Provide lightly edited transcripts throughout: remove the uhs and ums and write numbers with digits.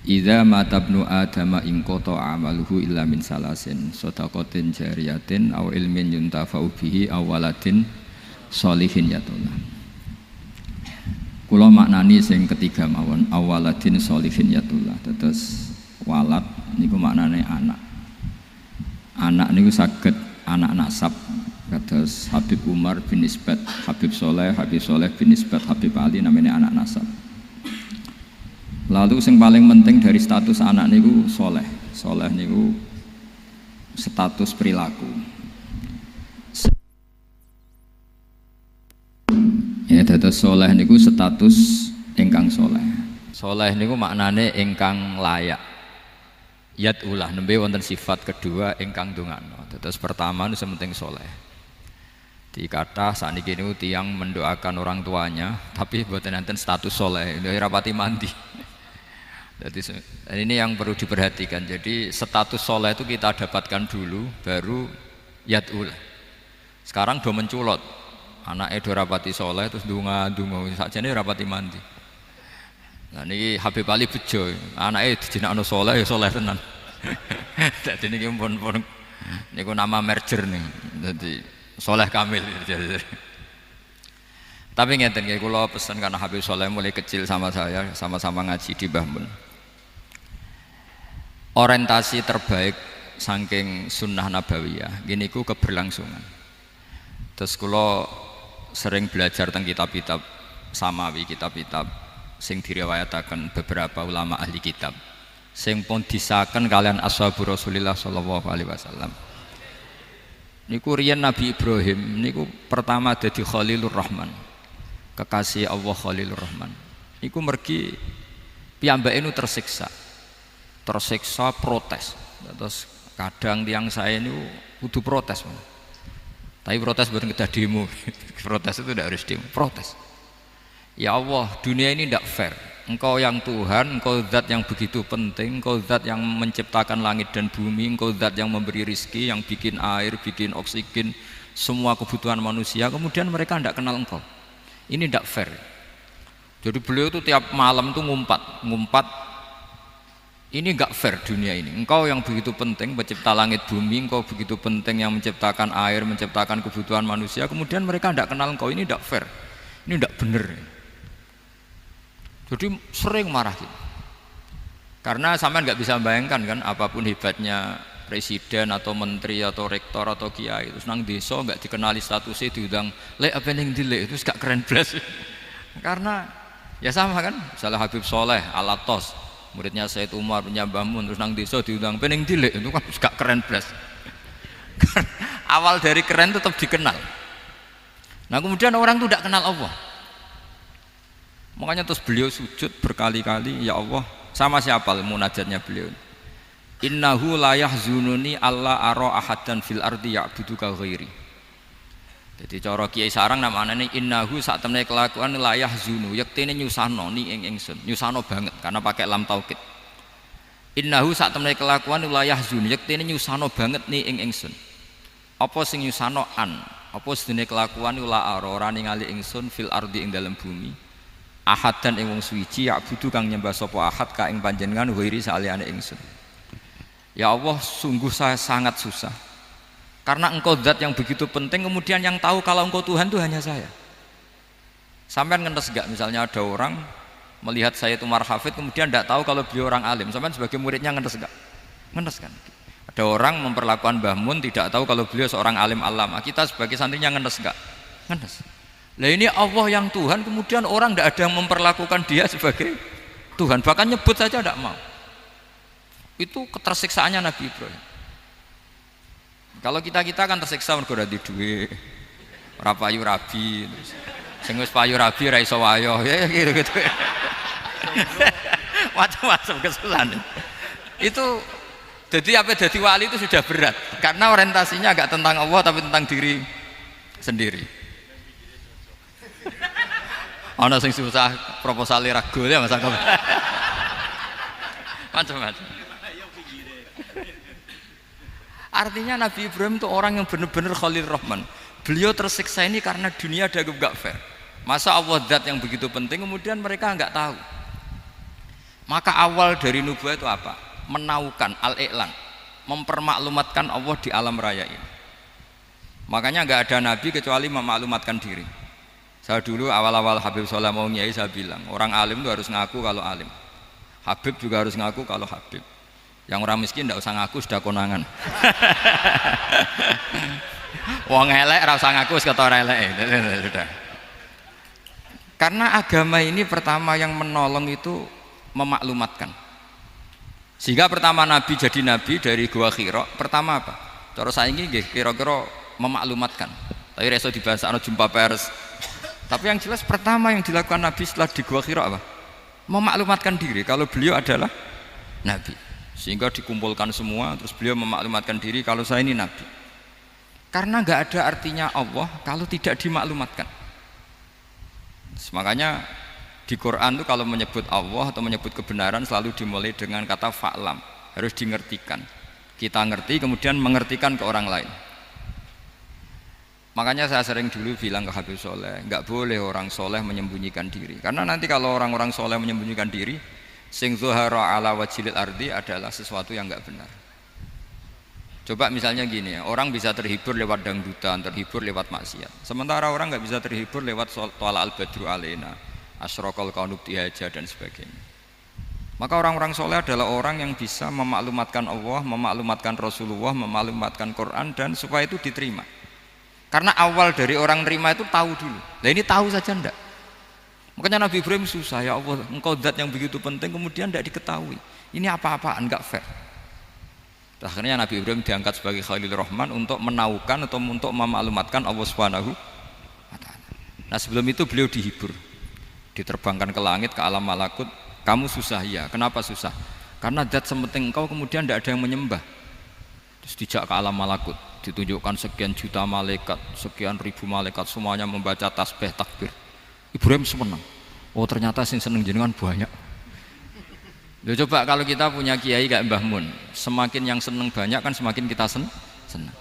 Idza mata ibnu adama in qata amaluhu illa min salasin shadaqatin jariyatin aw ilmin yuntafa'u bihi aw waladin sholihin yatuna. Kula maknani sing ketiga mawon awaladin sholihin yatula. Terus walad niku maknane anak. Anak niku saged anak nasab. Kados Habib Umar bin Isbat, Habib Soleh bin Isbat, Habib Ali namanya anak nasab. Lalu yang paling penting dari status anak niku soleh. Soleh niku status perilaku. Ya, dados soleh niku status ingkang soleh. Soleh niku maknane ingkang layak. Yat ulah nembe wonten sifat kedua ingkang dongano. Dados pertama niku sementing soleh. Dikata sakniki niku tiyang mendoakan orang tuanya, tapi mboten enten status soleh, rapati mandi. Jadi ini yang perlu diperhatikan. Jadi status soleh itu kita dapatkan dulu, baru yadul. Sekarang do menculot, anaknya do rapati soleh terus dunga saja ini rapati mandi. Nah ini Habib Ali bejo, anaknya dijinakno soleh ya soleh tenan. Jadi ini pun niku nama merger nih, jadi soleh kamil. Tapi ngeten nggih kula pesan karena Habib Soleh mulai kecil sama saya, sama-sama ngaji di Mbah Mun. Orientasi terbaik saking sunnah nabawiyah gini ku keberlangsungan. Terus kula sering belajar tentang kitab-kitab samawi, kitab-kitab sing diriwayataken beberapa ulama ahli kitab sing pun disahkan kalian ashabu Rasulillah sallallahu alaihi wasallam. Niku riyen Nabi Ibrahim niku pertama dadi Khalilur Rahman. Kekasih Allah Khalilur Rahman. Iku mergi piyambake nu tersiksa protes. Terus kadang tiang saya ini kudu protes. Tapi protes bukan kita demo. Protes itu tidak harus demo, protes. Ya Allah, dunia ini tidak fair. Engkau yang Tuhan, engkau zat yang begitu penting, engkau zat yang menciptakan langit dan bumi, engkau zat yang memberi rizki, yang bikin air, bikin oksigen, semua kebutuhan manusia, kemudian mereka tidak kenal engkau. Ini tidak fair. Jadi beliau itu tiap malam itu ngumpat. Ini enggak fair dunia ini. Engkau yang begitu penting pencipta langit bumi, engkau begitu penting yang menciptakan air, menciptakan kebutuhan manusia, kemudian mereka tidak kenal engkau. Ini tidak fair. Ini tidak benar. Jadi sering marah gitu. Karena sampean nggak bisa bayangkan kan, apapun hebatnya presiden atau menteri atau rektor atau kiai terus nang desa nggak dikenali statusnya, diundang lek apa yang dilek itu gak keren belas. Karena ya sama kan, misalnya Habib Soleh Alatos muridnya Said Umar punya Mbah Mun terus nang desa diundang pening dilek itu kan gak keren belas. Awal dari keren tetap dikenal. Nah kemudian orang itu tidak kenal Allah. Makanya terus beliau sujud berkali-kali, ya Allah, sama siapa munajatnya beliau? Innahu la yahzununi alla ara ahadan fil ardi ya'buduka ghairi. Jadi cara Kiai Sarang namanya innahu sak temene kelakuan la yahzunu, yektene nyusano ni ing ingsun, nyusano banget karena pakai lam taukid. Innahu sak temene kelakuan la yahzunu, yektene nyusano banget ni ing ingsun. Apa sing nyusano an? Apa sedene kelakuan la ora ningali ingsun fil ardi ing dalam bumi. Ahadan ing wong suwiji ya'budu kang nyembah sapa ahad ka ing panjenengan ghairi saliyane ingsun. Ya Allah, sungguh saya sangat susah karena engkau zat yang begitu penting, kemudian yang tahu kalau engkau Tuhan itu hanya saya. Sampean ngenes gak misalnya ada orang melihat saya itu Umar Hafid kemudian tidak tahu kalau beliau orang alim, sampean sebagai muridnya ngenes gak? Ngenes kan? Ada orang memperlakukan Mbah Mun tidak tahu kalau beliau seorang alim alama, kita sebagai santrinya ngenes gak? Ngenes. Lah ini Allah yang Tuhan, kemudian orang tidak ada yang memperlakukan dia sebagai Tuhan, bahkan nyebut saja tidak mau. Itu ketersiksaannya Nabi Ibrahim. Kalau kita kan tersiksa mergo ora di duwe, ora payu rabi, terus sing wis payu rabi ora iso wayo, ya gitu. Macam-macam kesulitan. Itu jadi apa jadi wali itu sudah berat karena orientasinya agak tentang Allah tapi tentang diri sendiri. Ana sing susah proposale ra gol ya Mas Angkop. Macam-macam. Artinya Nabi Ibrahim itu orang yang benar-benar Khalil Rahman. Beliau tersiksa ini karena dunia dianggap gak fair. Masa Allah zat yang begitu penting kemudian mereka nggak tahu. Maka awal dari nubuah itu apa? Menaukan, al-i'lan, mempermaklumatkan Allah di alam raya ini. Makanya nggak ada nabi kecuali memaklumatkan diri. Saya dulu awal-awal Habib Soleh mau nyai, saya bilang orang alim itu harus ngaku kalau alim. Habib juga harus ngaku kalau Habib. Yang orang miskin tidak usah ngaku, sudah konangan. Wong elek ora usah ngaku wis ketora elek. Sudah. Karena agama ini pertama yang menolong itu memaklumatkan. Sehingga pertama Nabi jadi Nabi dari Gua Hira, pertama apa? Cara saiki nggih kira-kira memaklumatkan. Tapi reso dibahasano jumpa pers. Tapi yang jelas pertama yang dilakukan Nabi setelah di Gua Hira apa? Memaklumatkan diri kalau beliau adalah Nabi. Sehingga dikumpulkan semua, terus beliau memaklumatkan diri kalau saya ini Nabi. Karena nggak ada artinya Allah kalau tidak dimaklumatkan. Makanya di Quran itu kalau menyebut Allah atau menyebut kebenaran selalu dimulai dengan kata fa'lam, harus dimengertikan. Kita ngerti kemudian mengertikan ke orang lain. Makanya saya sering dulu bilang ke Habib Soleh, nggak boleh orang soleh menyembunyikan diri. Karena nanti kalau orang-orang soleh menyembunyikan diri, sing zuhara ala wajhil ardi adalah sesuatu yang nggak benar. Coba misalnya gini ya, orang bisa terhibur lewat dangdutan, terhibur lewat maksiat. Sementara orang nggak bisa terhibur lewat Thala al-Badru alaina, asyraqal kaunu bihaja dan sebagainya. Maka orang-orang soleh adalah orang yang bisa memaklumatkan Allah, memaklumatkan Rasulullah, memaklumatkan Quran dan supaya itu diterima. Karena awal dari orang terima itu tahu dulu. Nah ini tahu saja ndak. Makanya Nabi Ibrahim susah, ya Allah, engkau zat yang begitu penting kemudian tidak diketahui. Ini apa-apaan, enggak fair. Akhirnya Nabi Ibrahim diangkat sebagai Khalil Rahman untuk menaukan atau untuk memaklumatkan Allah Subhanahu wa ta'ala. Nah sebelum itu beliau dihibur, diterbangkan ke langit, ke alam malakut. Kamu susah ya, kenapa susah? Karena zat sepenting engkau kemudian tidak ada yang menyembah. Terus dijak ke alam malakut, ditunjukkan sekian juta malaikat, sekian ribu malaikat, semuanya membaca tasbih takbir. Ibrahim senang. Oh ternyata sing seneng jenengan banyak. Loh, coba kalau kita punya kiai kayak Mbah Mun, semakin yang seneng banyak kan semakin kita senang.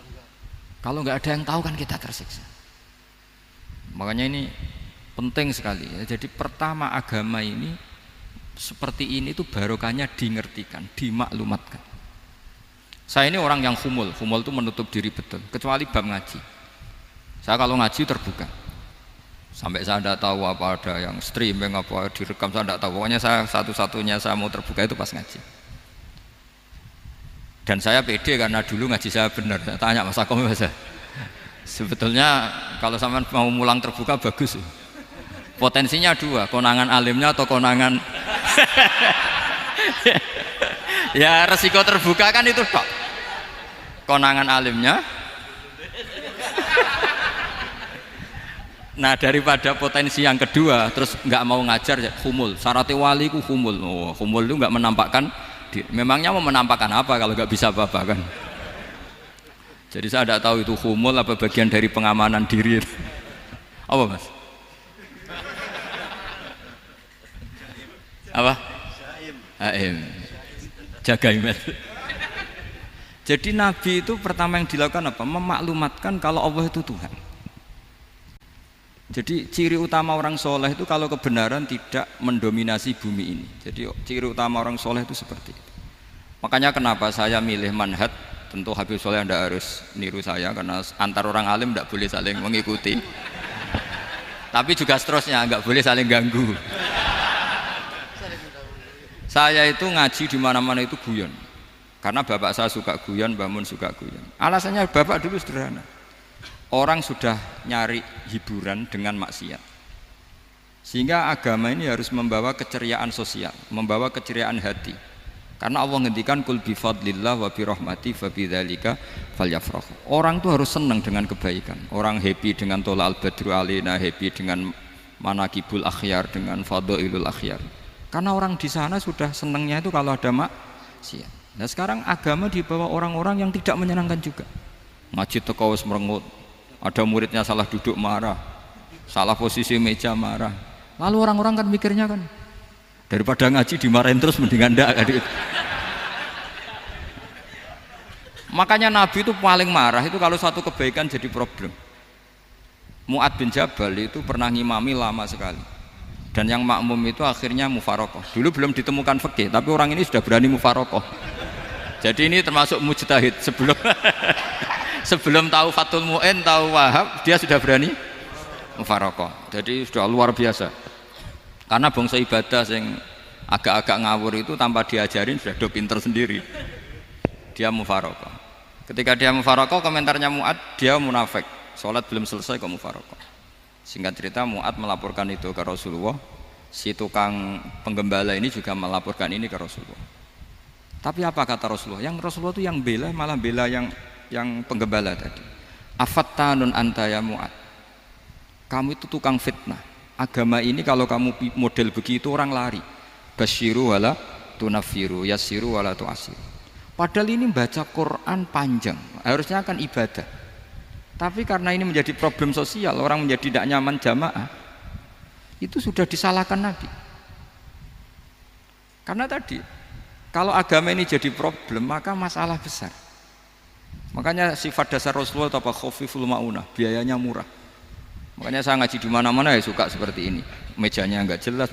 Kalau nggak ada yang tahu kan kita tersiksa. Makanya ini penting sekali ya. Jadi pertama agama ini seperti ini tuh barokahnya dingertikan, dimaklumatkan. Saya ini orang yang humul itu menutup diri betul, kecuali bab ngaji. Saya kalau ngaji terbuka. Sampai saya tidak tahu apa ada yang streaming apa direkam, saya tidak tahu. Pokoknya saya satu-satunya saya mau terbuka itu pas ngaji. Dan saya pede karena dulu ngaji saya benar. Saya tanya Mas Akom, sebetulnya kalau sampean mau mulang terbuka bagus. Potensinya dua, konangan alimnya atau konangan ya resiko terbuka kan itu kok. Konangan alimnya. Nah daripada potensi yang kedua terus nggak mau ngajar ya humul. Syaratnya wali ku humul. Oh, humul itu nggak menampakkan. Memangnya mau menampakkan apa kalau nggak bisa apa-apa kan? Jadi saya tidak tahu itu humul apa bagian dari pengamanan diri. Apa mas? Apa? Aim. Jaga iman. Jadi Nabi itu pertama yang dilakukan apa? Memaklumatkan kalau Allah itu Tuhan. Jadi ciri utama orang soleh itu kalau kebenaran tidak mendominasi bumi ini. Jadi ciri utama orang soleh itu seperti itu. Makanya kenapa saya milih manhaj, tentu Habib Soleh tidak harus niru saya karena antar orang alim tidak boleh saling mengikuti. Tapi juga seterusnya nggak boleh saling ganggu. Saya itu ngaji di mana-mana itu guyon. Karena bapak saya suka guyon, Mbah Mun suka guyon. Alasannya bapak dulu sederhana. Orang sudah nyari hiburan dengan maksiat. Sehingga agama ini harus membawa keceriaan sosial, membawa keceriaan hati. Karena Allah ngendikan kul bi fadlillah wa bi rahmati fa bidzalika falyafrahu. Orang tuh harus senang dengan kebaikan. Orang happy dengan Thala al-Badru alaina, happy dengan manaqibul akhyar, dengan fadhailul akhyar. Karena orang di sana sudah senangnya itu kalau ada maksiat. Nah sekarang agama dibawa orang-orang yang tidak menyenangkan juga. Ngaji teko wis merengut. Ada muridnya salah duduk marah, salah posisi meja marah. Lalu orang-orang kan mikirnya kan daripada ngaji dimarahin terus mendingan ndak. Makanya Nabi itu paling marah itu kalau satu kebaikan jadi problem. Mu'ad bin Jabal itu pernah ngimami lama sekali. Dan yang makmum itu akhirnya mufarokoh. Dulu belum ditemukan fikih, tapi orang ini sudah berani mufarokoh. Jadi ini termasuk mujtahid sebelum sebelum tahu Fathul Mu'in, tahu Wahab, dia sudah berani mufarokoh. Jadi sudah luar biasa. Karena bangsa ibadah yang agak-agak ngawur itu tanpa diajarin sudah do pinter sendiri. Dia mufarokoh. Ketika dia mufarokoh, komentarnya Mu'ad, dia munafik. Sholat belum selesai kok mufarokoh. Singkat cerita Mu'ad melaporkan itu ke Rasulullah. Si tukang penggembala ini juga melaporkan ini ke Rasulullah. Tapi apa kata Rasulullah? Yang Rasulullah itu yang bela, malah bela yang penggembala tadi. Afattanun anta ya Mu'ad. Kamu itu tukang fitnah. Agama ini kalau kamu model begitu orang lari. Basyiru wala tunafiru, yassiru wala tu'asiru. Padahal ini baca Quran panjang, harusnya akan ibadah. Tapi karena ini menjadi problem sosial, orang menjadi tidak nyaman jamaah, itu sudah disalahkan Nabi. Karena tadi, kalau agama ini jadi problem, maka masalah besar. Makanya sifat dasar Rasulullah itu apa? Khafiful ma'unah, biayanya murah. Makanya saya ngaji di mana-mana ya suka seperti ini. Mejanya enggak jelas,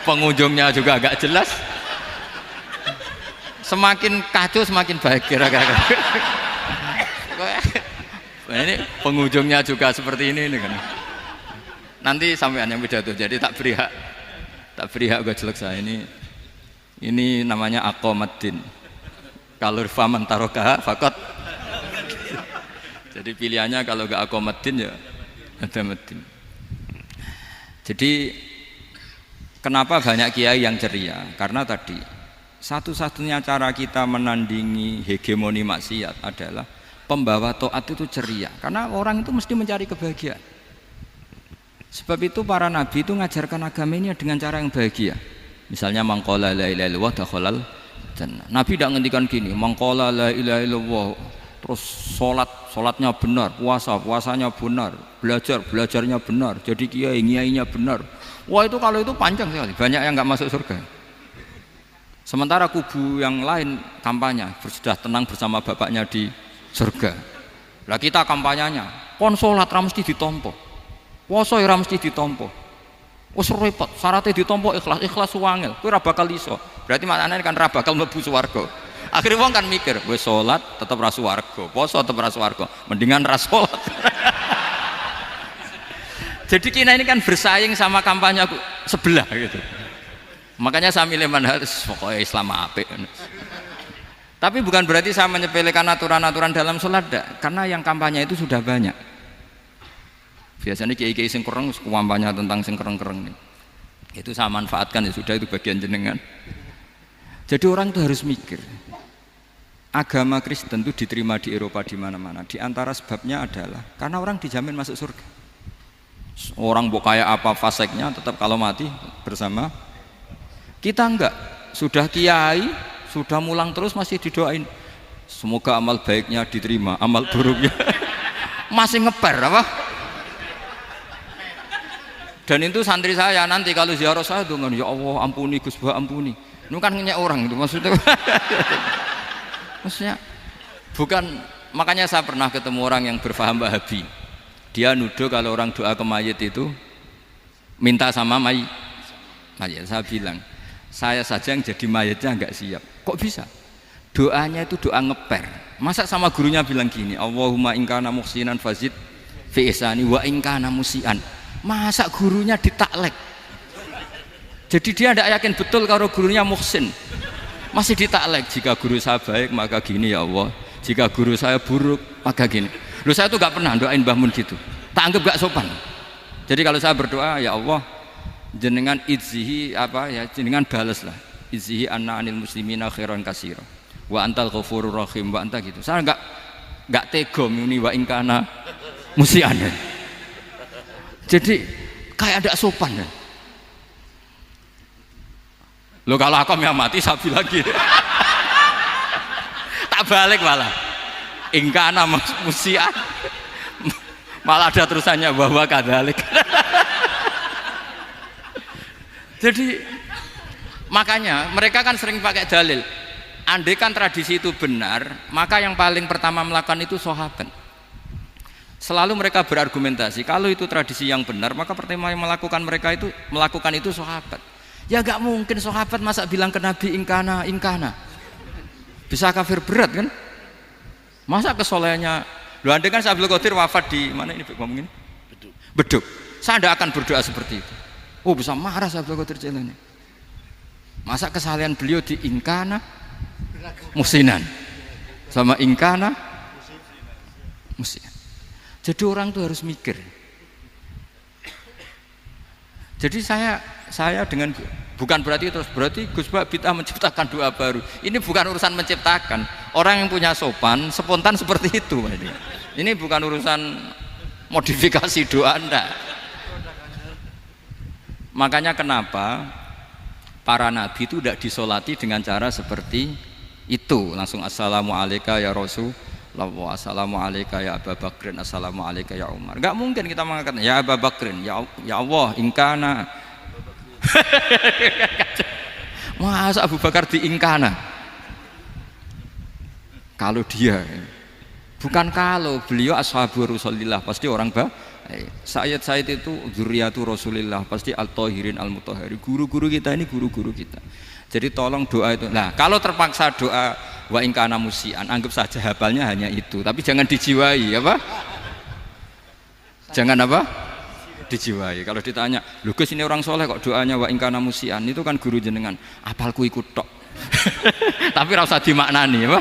pengunjungnya juga agak jelas. Semakin kacau semakin baik kira-kira. Ini pengunjungnya juga seperti ini kan. Nanti sampean yang pidato, jadi tak beri hak gue jelek saya ini namanya aqomaddin. Kalau faman tarokaha fakot. Jadi pilihannya kalau gak aqomaddin ya ada medin. Jadi kenapa banyak kiai yang ceria? Karena tadi satu-satunya cara kita menandingi hegemoni maksiat adalah pembawa taat itu ceria. Karena orang itu mesti mencari kebahagiaan. Sebab itu para nabi itu mengajarkan agama ini dengan cara yang bahagia. Misalnya mangqala la ilaha illallah dakhalal jannah. Nabi tidak ngendikan gini, mangqala la ilaha illallah terus salatnya benar, puasanya benar, belajarnya benar, jadi kiainya benar. Wah itu kalau itu panjang sekali, banyak yang nggak masuk surga. Sementara kubu yang lain kampanye sudah tenang bersama bapaknya di surga. Lah kita kampanyenya, kon salat ra mesti ditampa. Puasa ora mesti ditampa. Wis repot, syaratnya ditampa ikhlas wangel. Kowe ora bakal iso. Berarti maknane kan ora bakal mlebu swarga. Akhirnya wong kan mikir, wis salat tetep ra swarga, puasa tetep ra swarga, mendingan ra salat. Jadi kita ini kan bersaing sama kampanye sebelah gitu. Makanya saya milih manhaj pokoknya Islam apik. Tapi bukan berarti saya menyepelekan aturan-aturan dalam sholat, karena yang kampanye itu sudah banyak. Biasanya kiai-kiai sing kereng kampanye tentang sing kereng-kereng nih. Itu saya manfaatkan ya sudah, itu bagian jenengan. Jadi orang itu harus mikir. Agama Kristen itu diterima di Eropa di mana-mana. Di antara sebabnya adalah karena orang dijamin masuk surga. Orang mau kayak apa faseknya tetap kalau mati bersama. Kita enggak, sudah kiai, sudah mulang terus masih didoain. Semoga amal baiknya diterima, amal buruknya masih ngeper apa? Dan itu santri saya nanti kalau ziarah saya tuh, ya Allah ampuni Gus Bah ampuni. Ini kan ngenyek orang itu maksudnya. Maksudnya bukan, makanya saya pernah ketemu orang yang berfaham Wahabi. Dia nuduh kalau orang doa ke mayit itu minta sama mayit. Saya bilang, saya saja yang jadi mayitnya enggak siap. Kok bisa? Doanya itu doa ngeper. Masa sama gurunya bilang gini, Allahumma ingkana muhsinan fazid fi ihsani wa ingkana musian. Masa gurunya ditaklek? Jadi dia tidak yakin betul kalau gurunya muhsin. Masih ditaklek, jika guru saya baik maka gini ya Allah, jika guru saya buruk maka gini. Loh saya tuh gak pernah doain Mbah Mun gitu, tak anggap gak sopan. Jadi kalau saya berdoa, ya Allah jenengan idzihi apa ya, jenengan balas lah, idzihi anna anil muslimina khairan kasira wa antal ghafurur rahim wa anta gitu. Saya gak tega muni wa ingkana musian. Jadi kayak ada sopan ya. Loh kalau aku yang mati sapi lagi. Tak balik malah. Ingkana musian. Malah ada terusannya bahwa kadalik. Jadi makanya mereka kan sering pakai dalil. Andai kan tradisi itu benar, maka yang paling pertama melakukan itu sahabat. Selalu mereka berargumentasi, kalau itu tradisi yang benar, maka pertama yang melakukan itu sahabat. Ya gak mungkin sahabat masa bilang ke Nabi ingkana, bisa kafir berat kan? Masa kesolehannya, lu andai kan Abdul Qadir wafat di mana ini ngomongin? Beduk. Saya tidak akan berdoa seperti itu. Oh bisa marah Abdul Qadir Jailani. Masa kesalahan beliau di ingkana musinan sama ingkana musinan. Jadi orang tuh harus mikir. Jadi saya dengan bukan berarti Gus Bak bid'ah menciptakan doa baru. Ini bukan urusan menciptakan. Orang yang punya sopan spontan seperti itu. Ini bukan urusan modifikasi doa Anda. Makanya kenapa para nabi itu tidak disolati dengan cara seperti itu, langsung assalamualaikum ya Rasul. Assalamualaikum ya Abu Bakrin, assalamualaikum ya Umar. Enggak mungkin kita mengatakan ya Abu Bakrin, ya Allah, ingkana. Masa Abu Bakar di ingkana? Kalau dia, bukan kalau beliau ashabu Rasulillah, pasti orang Sayyid itu dzurriyyatu Rasulillah, pasti al-tahirin al-mutahhari. Guru-guru kita ini guru-guru kita. Jadi tolong doa itu. Nah, kalau terpaksa doa wa in kana musian, anggap saja hafalnya hanya itu, tapi jangan dijiwai, apa? Jangan apa? Dijiwai. Kalau ditanya, "Lho Gus ini orang soleh kok doanya wa in kana musian?" Itu kan guru jenengan, apalku ikut tok. Tapi ora usah dimaknani, apa?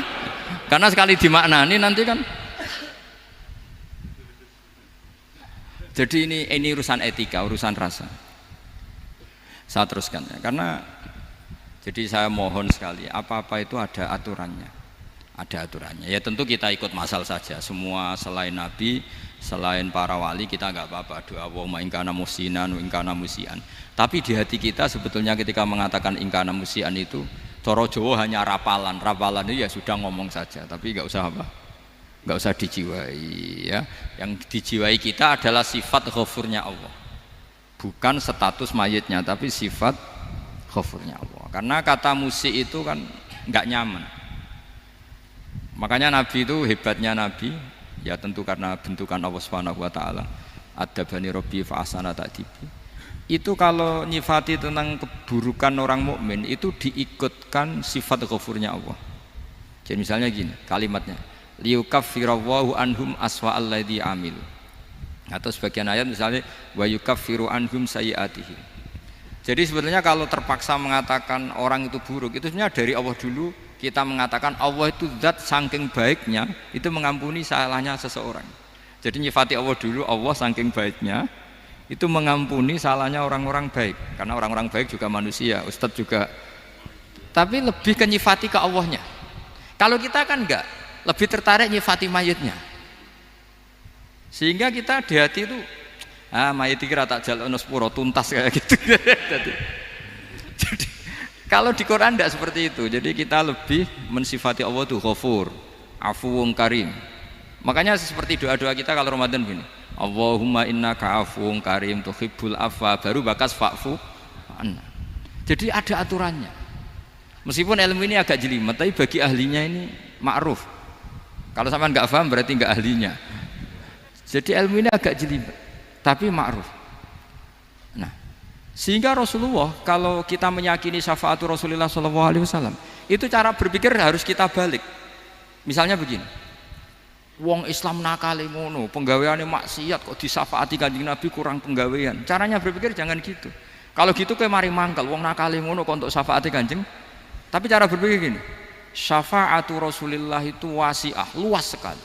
Karena sekali dimaknani nanti kan. Jadi ini urusan etika, urusan rasa. Saya teruskan ya, karena jadi saya mohon sekali, apa-apa itu ada aturannya. Ada aturannya. Ya tentu kita ikut masal saja. Semua selain Nabi, selain para wali kita nggak apa-apa. Doa wa ingkana musinan, ingkana musian. Tapi di hati kita sebetulnya ketika mengatakan ingkana musian itu, coro Jawa hanya rapalan. Rapalan itu ya sudah ngomong saja. Tapi nggak usah apa? Nggak usah dijiwai. Ya. Yang dijiwai kita adalah sifat ghafurnya Allah. Bukan status mayitnya, tapi sifat ghafurnya Allah. Karena kata musik itu kan nggak nyaman. Makanya Nabi itu hebatnya Nabi, ya tentu karena bentukan Allah Subhanahu wa taala. Adabani Rabbi fa ahsana ta'dibi. Itu kalau nyifati tentang keburukan orang mukmin itu diikutkan sifat ghafurnya Allah. Jadi misalnya gini, kalimatnya liyukaffirallahu anhum aswa alladzi amil. Atau sebagian ayat misalnya wa yukaffiru anhum sayiatihim. Jadi sebetulnya kalau terpaksa mengatakan orang itu buruk, itu sebenarnya dari Allah dulu kita mengatakan Allah itu zat saking baiknya itu mengampuni salahnya seseorang. Jadi nyifati Allah dulu, Allah saking baiknya itu mengampuni salahnya orang-orang baik. Karena orang-orang baik juga manusia, Ustadz juga. Tapi lebih ke nyifati ke Allahnya. Kalau kita kan enggak, lebih tertarik nyifati mayitnya. Sehingga kita di hati itu mayit iki ra tak jalukno sepuro tuntas kayak gitu. Jadi kalau di Quran tidak seperti itu. Jadi kita lebih mensifati Allah itu Ghafur, Afuwun Karim. Makanya seperti doa-doa kita kalau Ramadan begini, Allahumma innaka afuwun karim tuhibbul afwa, baru bakas fa'fu anna. Jadi ada aturannya. Meskipun ilmu ini agak jelimet, tapi bagi ahlinya ini ma'ruf. Kalau sampean nggak paham berarti nggak ahlinya. Jadi ilmu ini agak jelimet, tapi ma'ruf. Nah, sehingga Rasulullah kalau kita meyakini syafaatul Rasulullah SAW, itu cara berpikir harus kita balik. Misalnya begini, wong Islam nakale ngono, penggaweane maksiat kok disyafaati Kanjeng Nabi kurang penggawean. Caranya berpikir jangan gitu. Kalau gitu kayak mari mangkal, wong nakale ngono kok untuk syafaati Kanjeng. Tapi cara berpikir gini, syafaatul Rasulullah itu wasi'ah, luas sekali.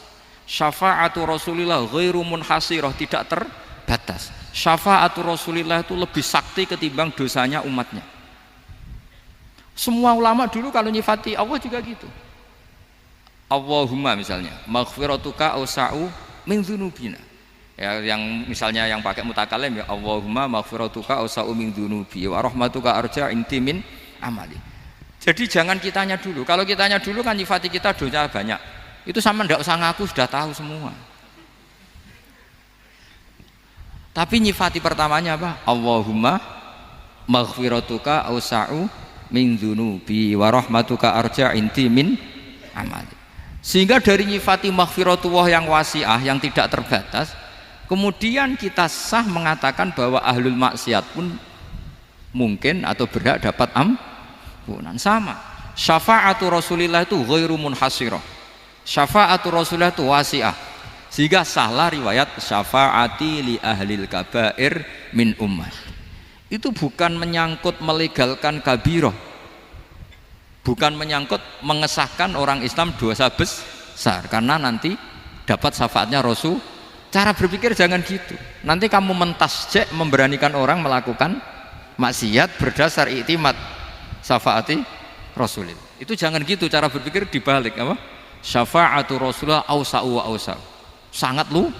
Syafaatul Rasulullah ghairu munhasirah, tidak terbatas. Syafaatul Rasulullah itu lebih sakti ketimbang dosanya umatnya. Semua ulama dulu kalau nyifati Allah juga gitu. Allahumma misalnya maghfiratuka awsa'u min dzunubina. Ya, yang misalnya yang pakai mutakalim ya Allahumma maghfiratuka awsa'u min dzunubi wa rahmatuka arja inti min amali. Jadi jangan kitanya dulu. Kalau kitanya dulu kan nyifati kita dosa banyak. Itu sama ndak usah ngaku sudah tahu semua. Tapi nyifati pertamanya apa? Allahumma maghfiratuka awsa'u min dzunubi wa rahmatuka arja inti min amali. Sehingga dari nyifati maghfiratullah yang wasi'ah, yang tidak terbatas, kemudian kita sah mengatakan bahwa ahlul maksiat pun mungkin atau berhak dapat ampunan. Sama, syafa'atu Rasulillah itu ghairu munhasirah, syafa'atu Rasulillah itu wasi'ah. Sehingga salah riwayat syafa'ati li ahlil kabair min ummah, itu bukan menyangkut melegalkan kabirah, bukan menyangkut mengesahkan orang Islam dosa besar karena nanti dapat syafaatnya Rasul. Cara berpikir jangan gitu, nanti kamu mentasjek memberanikan orang melakukan maksiat berdasar iktimat syafaati Rasulillah. Itu jangan gitu cara berpikir, dibalik apa? Syafa'atu Rasulullah ausa'u wa ausa'u, sangat luas,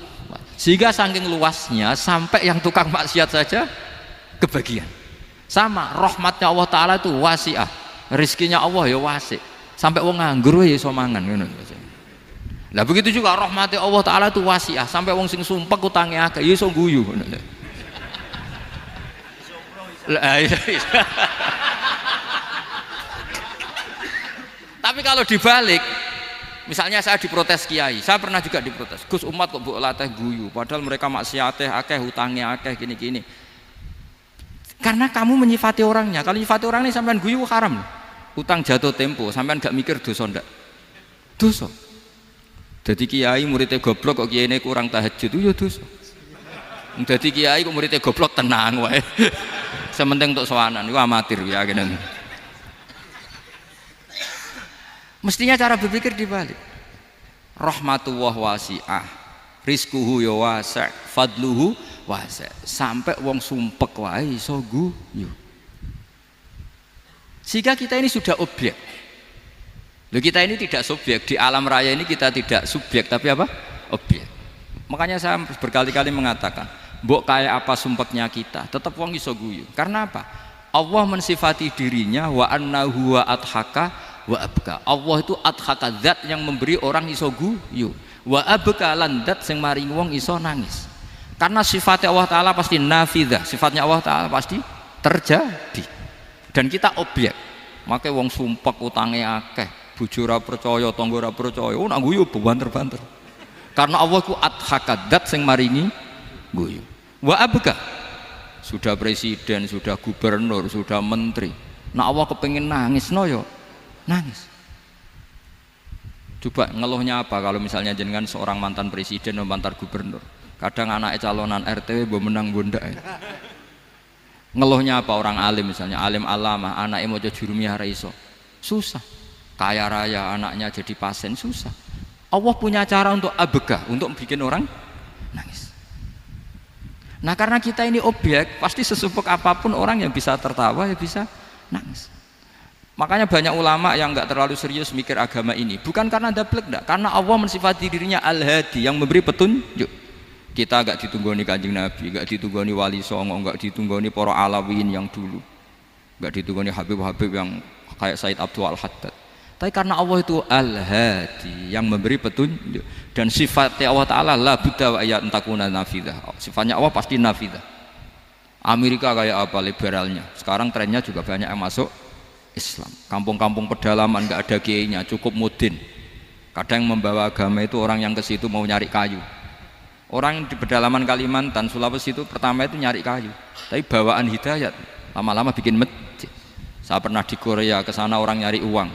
sehingga saking luasnya sampai yang tukang maksiat saja kebagian. Sama, rahmatnya Allah Ta'ala itu wasi'ah, rizkinya Allah ya wasi', sampai wong nganggur ya iso mangan ngono. Lah begitu juga rahmatnya Allah Ta'ala itu wasi'ah, sampai wong sing sumpek utange akeh ya iso guyu ngono. Tapi kalau dibalik, misalnya saya diprotes kiai, saya pernah juga diprotes, Gus umat kok mbok latih guyu padahal mereka maksiate akeh, hutange akeh, gini-gini. Karena kamu menyifati orangnya. Kalau menyifati orang ini sampean guyu haram. Utang jatuh tempo, sampean gak mikir dosa ndak? Dosa. Jadi kiai muridnya goblok kok kiai ini kurang tahajud itu ya dosa. Jadi kiai kok muridnya goblok tenang wae. Sementing untuk sowanan itu amatir ya gini. Mestinya cara berpikir dibalik. Rahmatullah wasi'ah, rizkuhu ya wasi', fadluhu wasi', sampai wong sumpek wae iso guyu. Sehingga kita ini sudah objek. Loh, kita ini tidak subjek, di alam raya ini kita tidak subjek tapi apa? Objek. Makanya saya berkali-kali mengatakan, mbok kayak apa sumpeknya kita, tetap wong iso guyu. Karena apa? Allah mensifati dirinya wa annahu wa adhaka wa abka. Allah itu adhaka, zat yang memberi orang iso guyu. Wa abka lan zat sing maringi wong iso nangis. Karena sifatnya Allah Ta'ala pasti nafidah, sifatnya Allah Ta'ala pasti terjadi. Dan kita objek. Makanya wong sumpek utange akeh, bojo ora percaya, tangga ora percaya, nak guyu banter-banter. Karena Allah ku adhaka, zat sing maringi guyu. Wa abka, sudah presiden, sudah gubernur, sudah menteri, nah Allah kepengin nangis no yo nangis. Coba ngeluhnya apa kalau misalnya jenengan seorang mantan presiden atau mantan gubernur, kadang anaknya calonan RT mbok menang bondak. Ngeluhnya apa orang alim, misalnya alim alama, anaknya mau jadi jurumiyah ra iso, susah. Kaya raya anaknya jadi pasien, susah. Allah punya cara untuk abega, untuk bikin orang nangis. Nah karena kita ini objek, pasti sesumpek apapun orang yang bisa tertawa ya bisa nangis. Makanya banyak ulama yang nggak terlalu serius mikir agama ini, bukan karena dablek, enggak, karena Allah mensifati dirinya Al-Hadi, yang memberi petunjuk. Kita nggak ditunggoni Kanjeng Nabi, nggak ditunggoni Wali Songo, nggak ditunggoni para Alawin yang dulu, nggak ditunggoni Habib-Habib yang kayak Said Abdul Al-Haddad. Tapi karena Allah itu Al-Hadi, yang memberi petunjuk, dan sifatnya Allah Ta'ala la budda wa ayat entakuna nafidah, sifatnya Allah pasti nafidah. Amerika kayak apa liberalnya, sekarang trennya juga banyak yang masuk Islam. Kampung-kampung pedalaman nggak ada kiainya, cukup mudin. Kadang yang membawa agama itu orang yang ke situ mau nyari kayu. Orang di pedalaman Kalimantan, Sulawesi itu pertama itu nyari kayu, tapi bawaan hidayat, lama-lama bikin masjid. Saya pernah di Korea, ke sana orang nyari uang,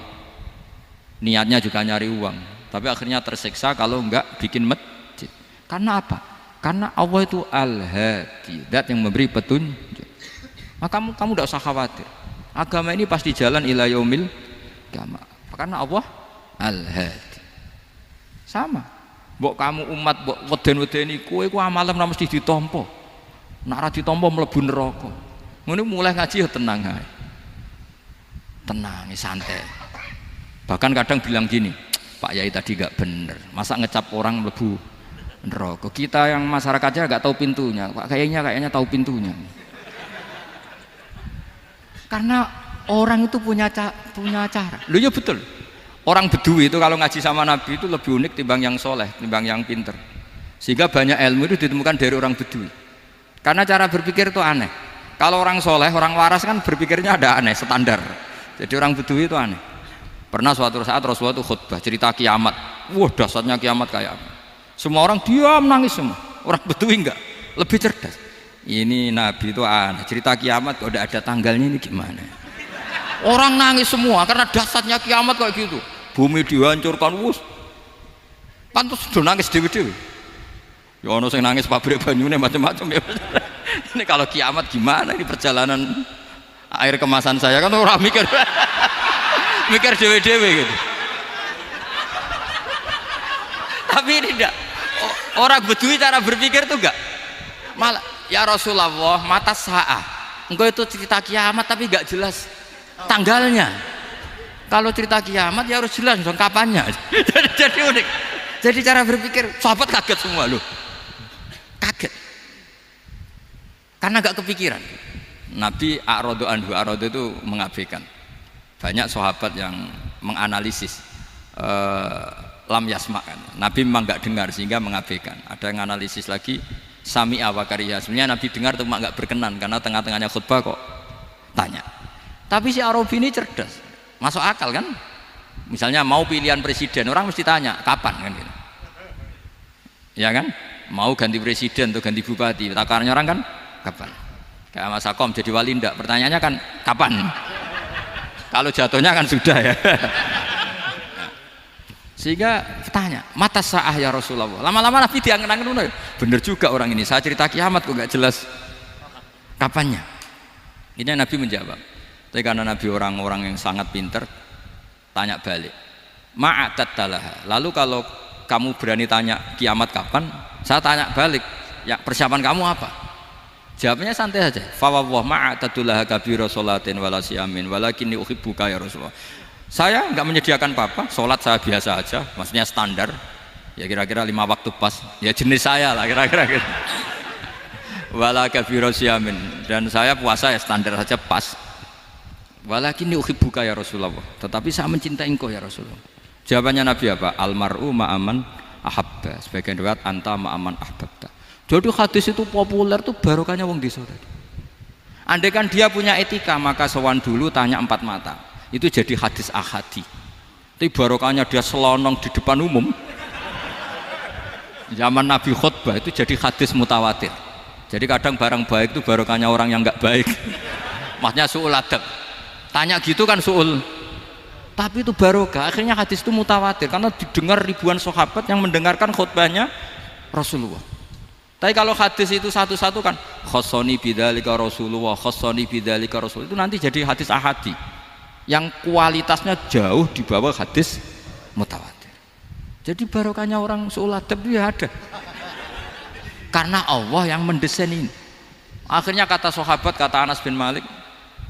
niatnya juga nyari uang, tapi akhirnya tersiksa kalau enggak bikin masjid. Karena apa? Karena Allah itu Al-Hadi, zat yang memberi petunjuk. Maka kamu tidak usah khawatir, agama ini pasti jalan ila yaumil qiyamah, karena Allah Al-Hadi. Sama, mbok kamu umat mbok weden-wedeni kowe ku amalan ora mesti ditampa, nek ora ditampa mlebu neraka. Ngono mulai ngaji ya tenang ae, tenang santai. Bahkan kadang bilang gini, Pak Yai tadi gak bener, masa ngecap orang mlebu neraka. Kita yang masyarakatnya gak tahu pintunya, Pak kayaknya tahu pintunya. Karena orang itu punya cara. Loh ya betul. Orang Bedui itu kalau ngaji sama Nabi itu lebih unik timbang yang soleh, timbang yang pinter. Sehingga banyak ilmu itu ditemukan dari orang Bedui. Karena cara berpikir itu aneh. Kalau orang soleh, orang waras kan berpikirnya ada aneh, standar. Jadi orang Bedui itu aneh. Pernah suatu saat Rasulullah itu khutbah cerita kiamat. Wah, dahsyatnya kiamat kayak apa? Semua orang diam nangis semua. Orang Bedui enggak, lebih cerdas. Ini Nabi itu aneh, cerita kiamat kok udah ada tanggalnya, ini gimana? Orang nangis semua karena dahsyatnya kiamat kayak gitu. Bumi dihancurkan, wus. Pantas sudah nangis dewi-dewi. Ya ono sing nangis pabrik banyune macam-macam ya. Ini kalau kiamat gimana ini perjalanan air kemasan saya kan orang mikir. Mikir dewe-dewe gitu. Tapi ini enggak, orang Bedui cara berpikir tuh enggak malah ya Rasulullah mata sa'ah engkau itu cerita kiamat tapi enggak jelas tanggalnya. Kalau cerita kiamat ya harus jelas dong kapannya. Jadi unik, jadi cara berpikir sahabat kaget semua loh, kaget karena enggak kepikiran. Nabi a'radu anhu, a'radu itu mengabaikan. Banyak sahabat yang menganalisis lam yasma kan. Nabi memang nggak dengar sehingga mengabaikan. Ada yang analisis lagi sami'a wa kariha. Sebenarnya Nabi dengar cuma nggak berkenan karena tengah-tengahnya khutbah kok tanya. Tapi si Arabi ini cerdas, masuk akal kan? Misalnya mau pilihan presiden, orang mesti tanya kapan kan gitu. Ya kan? Mau ganti presiden atau ganti bupati, takarnya orang kan kapan? Kayak Mas Akom jadi wali ndak? Pertanyaannya kan kapan? Kalau jatuhnya kan sudah ya. Sehingga tanya mata sa'ah ya Rasulullah. Lama-lama Nabi diangen-angen, bener juga orang ini, saya cerita kiamat kok gak jelas kapannya. Ini Nabi menjawab. Tapi karena Nabi orang-orang yang sangat pinter, tanya balik, ma'atat talaha. Lalu kalau kamu berani tanya kiamat kapan, saya tanya balik, ya persiapan kamu apa? Jawabnya santai saja. Fa wallah ma'atatullaha kabira sholatin wala siyamin walakinni uhibbuka ya Rasulullah. Saya enggak menyediakan apa-apa, sholat saya biasa aja, maksudnya standar. Ya kira-kira 5 waktu pas. Ya jenis saya lah kira-kira gitu. Wala kabira siyamin, dan saya puasa ya standar saja pas. Walakinni uhibbuka ya Rasulullah. Tetapi saya mencintai engkau ya Rasulullah. Jawabannya Nabi apa? Almar'u ma'aman ahabba. Sebagian riwayat anta ma'aman ahbabta. Jadi hadis itu populer tuh barokahnya wong desa tadi. Andai kan dia punya etika, maka sowan dulu tanya 4 mata. Itu jadi hadis ahadi. Tapi barokahnya dia selonong di depan umum. Zaman Nabi khutbah itu jadi hadis mutawatir. Jadi kadang barang baik itu barokahnya orang yang enggak baik. Maksudnya su'ul adab. Tanya gitu kan su'ul. Tapi itu barokah. Akhirnya hadis itu mutawatir karena didengar ribuan sahabat yang mendengarkan khutbahnya Rasulullah. Tapi kalau hadis itu satu-satu kan khossoni bidzalika Rasulullah, khossoni bidzalika Rasul, itu nanti jadi hadis ahadi yang kualitasnya jauh di bawah hadis mutawatir. Jadi barokahnya orang su'ul adab itu ya ada. Karena Allah yang mendesain ini. Akhirnya kata sahabat, kata Anas bin Malik,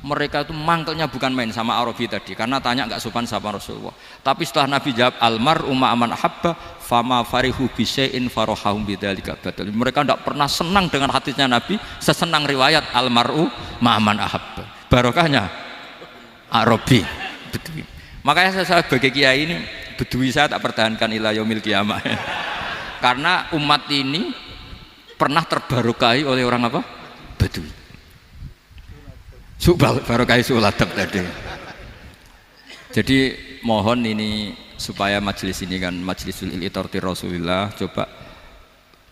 mereka itu mangkelnya bukan main sama Arabi tadi karena tanya nggak sopan sama Rasulullah. Tapi setelah Nabi jawab almar'u ma'aman ahabba fama farihu bisyai'in farahahum bidzalika badal. Mereka tidak pernah senang dengan hadisnya Nabi sesenang riwayat almar'u ma'aman ahabba. Barokahnya Arabi Bedui. Makanya saya sebagai kiai ini Bedui saya tak pertahankan ila yaumil qiyamah. Karena umat ini pernah terbarokahi oleh orang apa? Bedui. Barokai suladab tadi. Jadi mohon ini supaya majelis ini kan majlisul iltorti Rasulillah, coba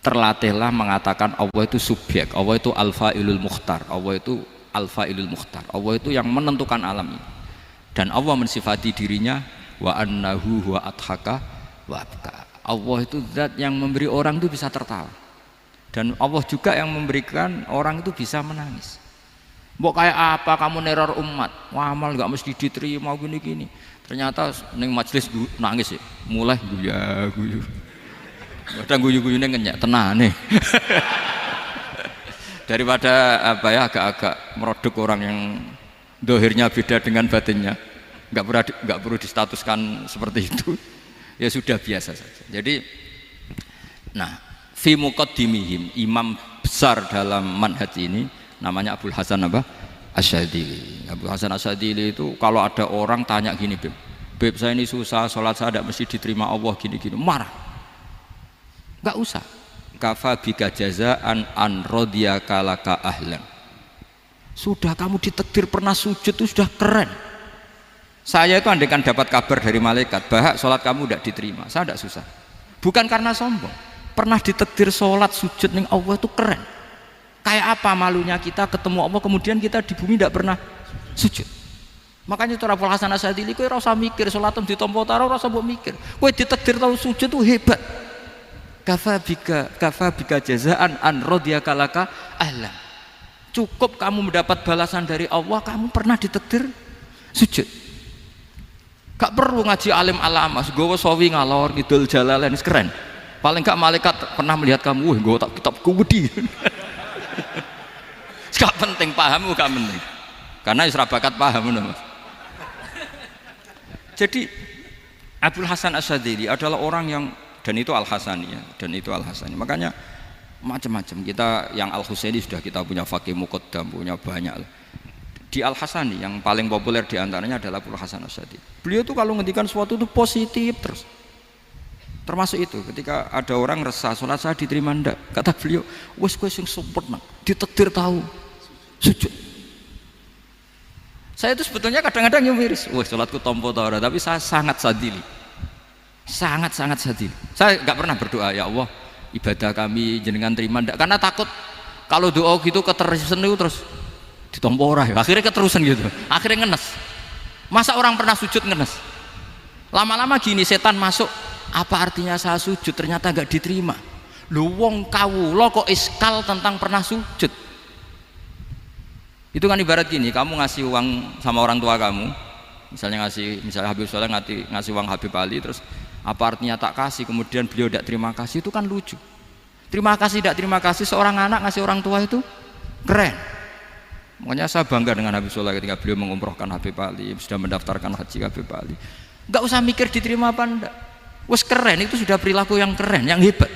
terlatihlah mengatakan Allah itu subjek, Allah itu al-fa'ilul mukhtar, Allah itu al-fa'ilul mukhtar, Allah itu yang menentukan alam ini. Dan Allah mensifati dirinya wa annahu huwa adhaka wa abka. Allah itu zat yang memberi orang itu bisa tertawa. Dan Allah juga yang memberikan orang itu bisa menangis. Mbok kayak apa kamu neror umat, amal nggak mesti diterima gini-gini. Ternyata neng majelis nangis ya, mulai guyu. Kadang guyu-guyune ngenyek tenane. Daripada apa ya agak-agak merodok orang yang dohirnya beda dengan batinnya, nggak perlu distatuskan seperti itu. Ya sudah biasa saja. Jadi, nah, fi muqaddimihim, imam besar dalam manhaj ini namanya Abul Hasan apa? Asyadzili. Abul Hasan Asyadzili itu kalau ada orang tanya gini, Beb saya ini susah, sholat saya tidak mesti diterima Allah gini-gini, marah. Enggak usah. Kafa bika jazaan an radiyaka laka ahlan. Sudah kamu ditakdir pernah sujud itu sudah keren. Saya itu andaikan dapat kabar dari malaikat, bahak sholat kamu tidak diterima, saya tidak susah. Bukan karena sombong, pernah ditakdir sholat sujud ning Allah itu keren. Kayak apa malunya kita ketemu Allah kemudian kita di bumi tidak pernah sujud. Makanya cara Abul Hasan Asyadzili kowe ora usah mikir salatem ditampa taro ora usah mbok mikir. Kowe ditakdir tau sujud itu hebat. Kafa bika jazaan an radiyaka laka ahlan. Cukup kamu mendapat balasan dari Allah, kamu pernah ditakdir sujud. Gak perlu ngaji alim alamas, gowo sawi ngalor ngidul jalalain keren. Paling gak malaikat pernah melihat kamu, wah gowo tak kitab kuwedi. Gak penting paham, gak penting. Karena isra bakat paham Mas. Jadi Abul Hasan Asyadzili adalah orang yang, dan itu Al-Hasani ya, dan itu Al-Hasani. Makanya macam-macam kita yang Al-Husaini sudah kita punya Faqih Muqaddam, punya banyak. Di Al-Hasani yang paling populer diantaranya adalah Abul Hasan Asyadzili. Beliau tuh kalau ngendikan sesuatu itu positif terus. Termasuk itu ketika ada orang resah sholat saya diterima ndak, kata beliau wes kowe sing sempurna ditakdir tahu sujud. Saya itu sebetulnya kadang-kadang yang miris, wah sholatku tompo ta ora, tapi saya sangat sadili, sangat sadili. Saya nggak pernah berdoa ya Allah ibadah kami jenengan terima ndak, karena takut kalau doa gitu keterusan itu terus ditompo ora ya, akhirnya keterusan gitu, akhirnya ngenes. Masa orang pernah sujud ngenes? Lama-lama gini setan masuk, apa artinya saya sujud ternyata nggak diterima. Lu wong kawula kok iskal tentang pernah sujud. Itu kan ibarat gini, kamu ngasih uang sama orang tua kamu, misalnya Habib Soleh ngasih uang Habib Ali, terus apa artinya tak kasih, kemudian beliau tidak terima kasih, itu kan lucu. Terima kasih tidak terima kasih, seorang anak ngasih orang tua itu keren. Makanya saya bangga dengan Habib Soleh ketika beliau mengumrohkan Habib Ali, sudah mendaftarkan haji Habib Ali. Nggak usah mikir diterima apa enggak, wes keren, itu sudah perilaku yang keren, yang hebat.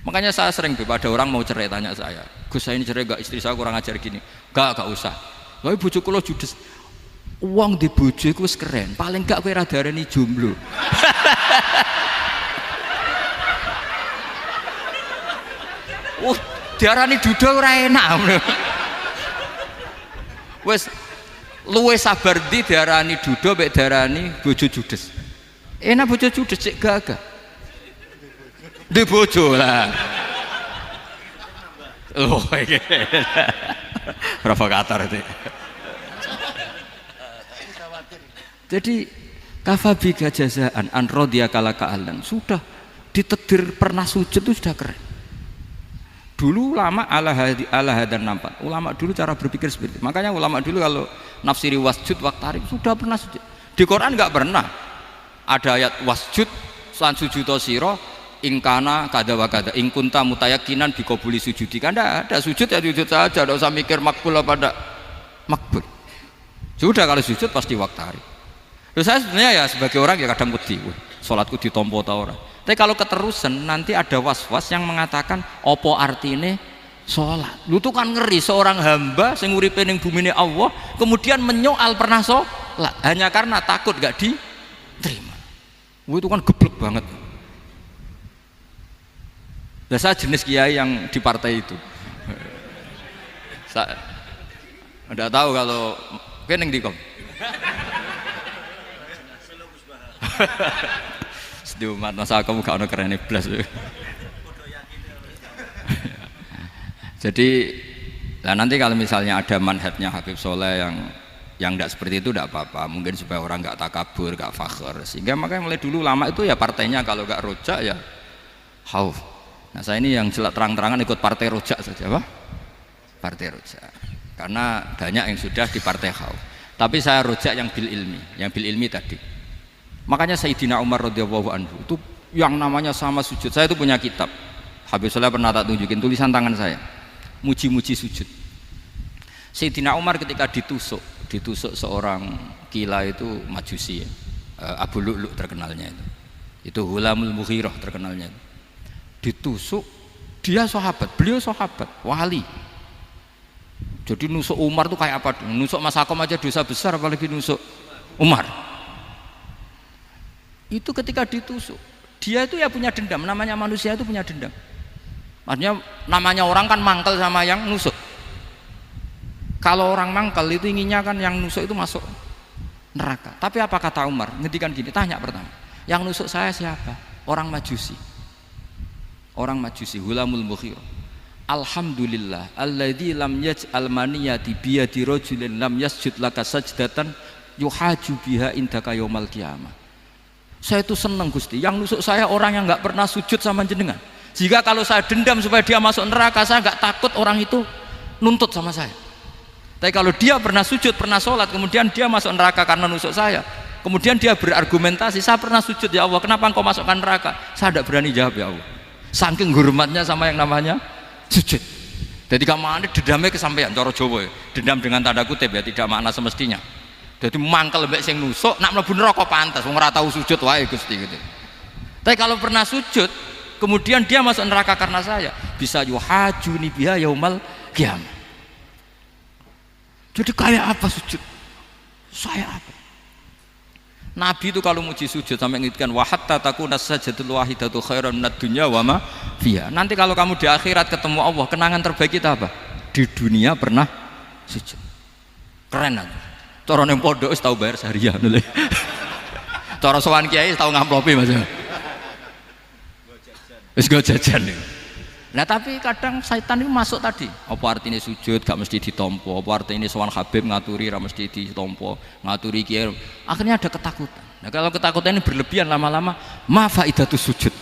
Makanya saya sering ada orang mau cerai tanya saya, Gus saya ini cerai gak, istri saya kurang ajar gini. Gak usah. Tapi bojoku lo judes. Uang di bojoku wis keren. Paling gak kowe ra darani jomblo. Diarani duda ora enak. Wis luwe sabar ndi diarani duda mek diarani bojo judes. Enak bojo judes cek gagah. Di bojo lah. Oh, iki. Provokator itu. Jadi kafabika jazaan an radiyaka laka ahlan. Sudah ditakdir pernah sujud itu sudah keren. Dulu ulama ala hadan nampak. Ulama dulu cara berpikir seperti itu. Makanya ulama dulu kalau nafsiri wasjud waqtarib sudah pernah sujud. Di Quran enggak pernah ada ayat wasjud lan sujudo sira ingkana kada wa kada ingkunta mutayakinan bikobuli sujudi, kan ada sujud ya sujud saja, tidak usah mikir makbul apa tidak makbul. Sudah kalau sujud pasti waktari. Terus saya sebenarnya ya sebagai orang ya kadang wedi, sholatku ditompo ta ora. Tapi kalau keterusan nanti ada was-was yang mengatakan opo artine sholat. Lu tuh kan ngeri seorang hamba sing uripe ning bumine Allah kemudian menyoal pernah sholat hanya karena takut gak diterima. Itu kan geblek banget. Nah, saya jenis kiai yang di partai itu. Saya tidak tahu kalau keneng dikom. Sediumat masa kamu gak ada keren iblis. Jadi, nah nanti kalau misalnya ada manhajnya Habib Soleh yang tidak seperti itu tidak apa-apa. Mungkin supaya orang nggak takabur, nggak fakhr. Sehingga makanya mulai dulu lama itu ya partainya kalau nggak rojak ya khauf. Nah saya ini yang jelas terang-terangan ikut partai rojak saja, Pak. Partai rojak. Karena banyak yang sudah di partai khauf. Tapi saya rojak yang bil ilmi tadi. Makanya Sayyidina Umar radhiyallahu anhu itu yang namanya sama sujud. Saya itu punya kitab. Habib Soleh pernah tak tunjukin tulisan tangan saya. Muji-muji sujud. Sayyidina Umar ketika ditusuk seorang kila itu Majusi ya. Abu Lu'lu' terkenalnya itu. Itu Hulamul Mughirah terkenalnya itu. Ditusuk, dia sahabat, beliau sahabat, wali. Jadi nusuk Umar tuh kayak apa? Nusuk Mas Akom aja dosa besar, apalagi nusuk Umar. Itu ketika ditusuk, dia itu ya punya dendam. Namanya manusia itu punya dendam. Maksudnya namanya orang kan mangkel sama yang nusuk. Kalau orang mangkel itu inginnya kan yang nusuk itu masuk neraka. Tapi apa kata Umar? Ngendikan gini, tanya pertama, yang nusuk saya siapa? Orang Majusi. Orang Majusi, Hulamul Mughirah. Alhamdulillah alladzi lam yaj'al maniyati biyadi rajulin lam yasjud laka sajdatan yuhaju biha indaka yaumal qiyamah. Saya itu senang Gusti, yang nusuk saya orang yang nggak pernah sujud sama jenengan. Jika kalau saya dendam supaya dia masuk neraka, saya nggak takut orang itu nuntut sama saya. Tapi kalau dia pernah sujud, pernah sholat, kemudian dia masuk neraka karena nusuk saya, kemudian dia berargumentasi, saya pernah sujud ya Allah, kenapa engkau masukkan neraka? Saya tidak berani jawab ya Allah, saking hormatnya sama yang namanya sujud. Jadi kamane dendamnya kesampaian, cara Jawa ya. Dendam dengan tanda kutip ya, tidak makna semestinya. Jadi mangkel mbek sing nusuk, nak mlebu neraka pantes, wong ora tau sujud wae Gusti gitu. Tapi kalau pernah sujud, kemudian dia masuk neraka karena saya, bisa yuhajuni biha yaumal qiyamah. Jadi kayak apa sujud? Saya apa? Nabi itu kalau muji sujud sampai ngingatkan wa hatta takuna sajdatul wahidatu khairan minad dunya wa ma fiha. Nanti kalau kamu di akhirat ketemu Allah, kenangan terbaik kita apa? Di dunia pernah sujud. Keren kan? Cara ning pondok wis tau bayar seharian lho. Cara sowan kiai tau ngamplopi Mas. Wis go jajan. Nah tapi kadang setan itu masuk tadi. Apa artinya sujud gak mesti ditompo, apa artinya sowan Habib ngaturi gak mesti ditompo, ngaturi kiai. Akhirnya ada ketakutan. Nah kalau ketakutan ini berlebihan lama-lama, ma faidatus sujud.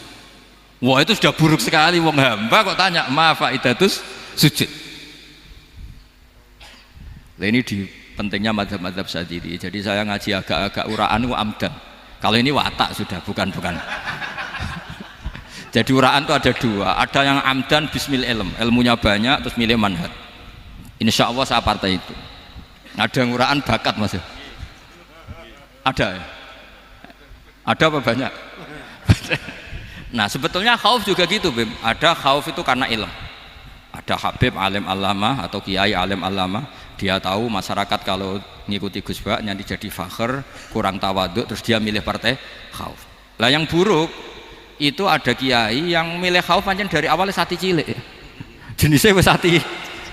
Wah itu sudah buruk sekali, wong hamba kok tanya ma faidatus sujud. Nah ini di pentingnya mazhab-mazhab Syadzili. Jadi saya ngaji agak-agak uraan itu amdan. Kalau ini watak sudah, bukan. Jadi uraan itu ada dua, ada yang amdan bismil ilm, ilmunya banyak terus milih manhaj. Insya Allah saya partai itu. Ada yang uraan bakat Mas. Ada ya? Ada apa banyak? Nah sebetulnya khauf juga gitu Bim. Ada khauf itu karena ilm. Ada Habib alim alama atau kiai alim alama, dia tahu masyarakat kalau ngikuti Gus Bak nanti jadi fakhr, kurang tawaduk, terus dia milih partai khauf. Lah yang buruk itu ada kiai yang milih khauf pancen dari awalnya sati cilik. Jenisnya wis sati.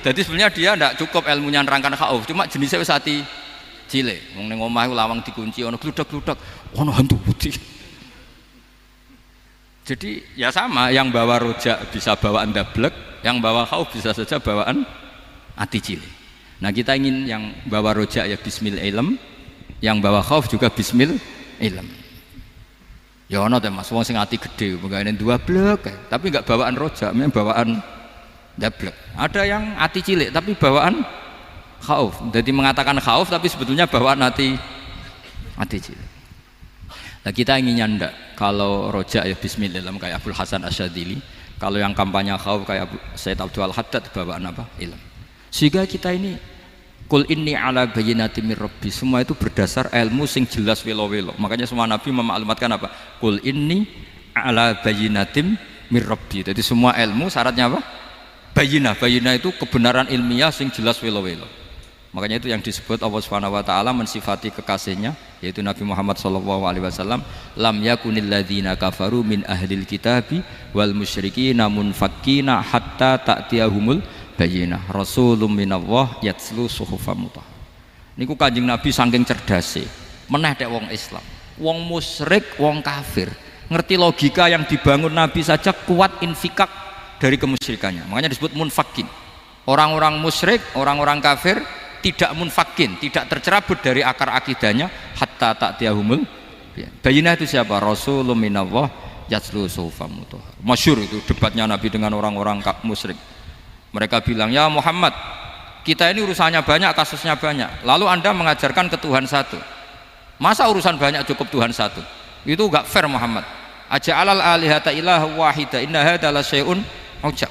Jadi sebenarnya dia tidak cukup ilmunya nerangkan khauf, cuma jenisnya wis sati cilik. Wong ning omah lawang dikunci, ono gludak-gludak, ono hantu putih. Jadi ya sama, yang bawa rojak bisa bawaan dablek, yang bawa khauf bisa saja bawaan ati cilik. Nah kita ingin yang bawa rojak ya bismil ilm, yang bawa khauf juga bismil ilm. Ya ono teh Mas, wong sing ati gede, pegawene dua blek, tapi enggak bawaan rojak, memang bawaan dablek. Ada yang ati cilik tapi bawaan khauf. Jadi mengatakan khauf tapi sebetulnya bawaan ati cilik. Nah kita inginnya ndak, kalau rojak ya bismillah kayak Abdul Hasan Asyadzili, kalau yang kampanye khauf kayak Said Abdul Haddad bawaan apa? Ilm. Sehingga kita ini Qul inni ala bayyinatin mir rabbi, semua itu berdasar ilmu sing jelas welo-welo. Makanya semua nabi memaklumatkan apa? Qul inni ala bayyinatin mir rabbi. Jadi semua ilmu syaratnya apa? Bayyinah. Bayyinah itu kebenaran ilmiah sing jelas welo-welo. Makanya itu yang disebut Allah Subhanahu wa taala mensifati kekasihnya yaitu Nabi Muhammad sallallahu alaihi wasallam, lam yakunil ladzina kafaru min ahlil kitabi wal musyrikina munfakkina hatta ta'tiyahumul bayyinah rasulun minallah yatslu suhufan mutahharah. Niku Kanjeng Nabi saking cerdase meneh tek wong Islam, wong musyrik, wong kafir ngerti logika yang dibangun Nabi saja kuat infikak dari kemusyrikannya. Makanya disebut munfakin. Orang-orang musyrik, orang-orang kafir tidak munfakin, tidak tercerabut dari akar akidahnya hatta ta'tiyahumul bayyinah. Itu siapa? Rasulun minallah yatslu suhufan mutahharah. Masyhur itu debatnya Nabi dengan orang-orang musyrik. Mereka bilang, ya Muhammad, kita ini urusannya banyak, kasusnya banyak, lalu anda mengajarkan ke Tuhan satu. Masa urusan banyak cukup Tuhan satu? Itu enggak fair Muhammad. Aja'alal alihata ilaha wahida inna hadza la syai'un ujab.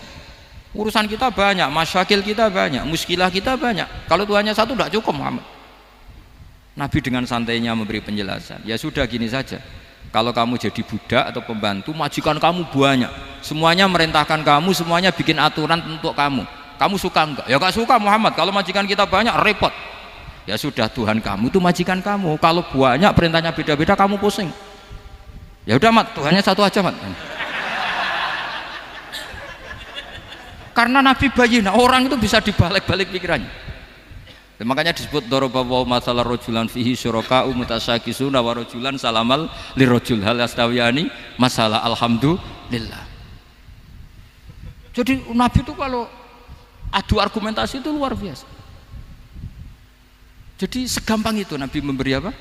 Urusan kita banyak, masyakil kita banyak, muskilah kita banyak, kalau Tuhannya satu enggak cukup Muhammad. Nabi dengan santainya memberi penjelasan, ya sudah gini saja, kalau kamu jadi budak atau pembantu, majikan kamu banyak, semuanya merintahkan kamu, semuanya bikin aturan untuk kamu suka enggak? Ya enggak suka Muhammad, kalau majikan kita banyak repot. Ya sudah, Tuhan kamu itu majikan kamu, kalau banyak perintahnya beda-beda kamu pusing. Ya udah Mat, Tuhannya satu aja Mat. Karena Nabi bayyinah, orang itu bisa dibalik-balik pikirannya. Makanya disebut daraballahu mathalan rajulan fihi syuraka'u mutasyakisuna wa rajulan salamal lirajul hal yastawiyani masalah alhamdulillah. Jadi Nabi itu kalau adu argumentasi itu luar biasa. Jadi segampang itu Nabi memberi apa?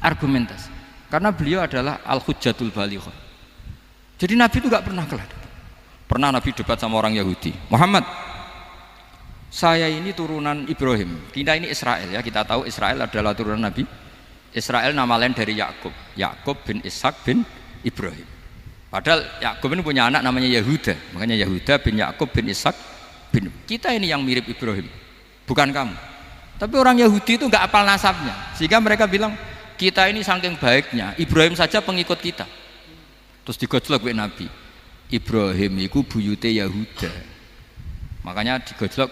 Argumentasi. Karena beliau adalah al-hujjatul balighah. Jadi Nabi itu gak pernah kalah. Pernah Nabi debat sama orang Yahudi. Muhammad, saya ini turunan Ibrahim. Kita ini Israel ya. Kita tahu Israel adalah turunan Nabi. Israel nama lain dari Yakub. Yakub bin Ishak bin Ibrahim. Padahal Yakub ini punya anak namanya Yahuda. Makanya Yahuda bin Yakub bin Ishak bin. Kita ini yang mirip Ibrahim, bukan kamu. Tapi orang Yahudi itu nggak apal nasabnya, sehingga mereka bilang kita ini saking baiknya Ibrahim saja pengikut kita. Terus digojlok oleh Nabi. Ibrahim itu buyute Yahuda. Makanya digojlok.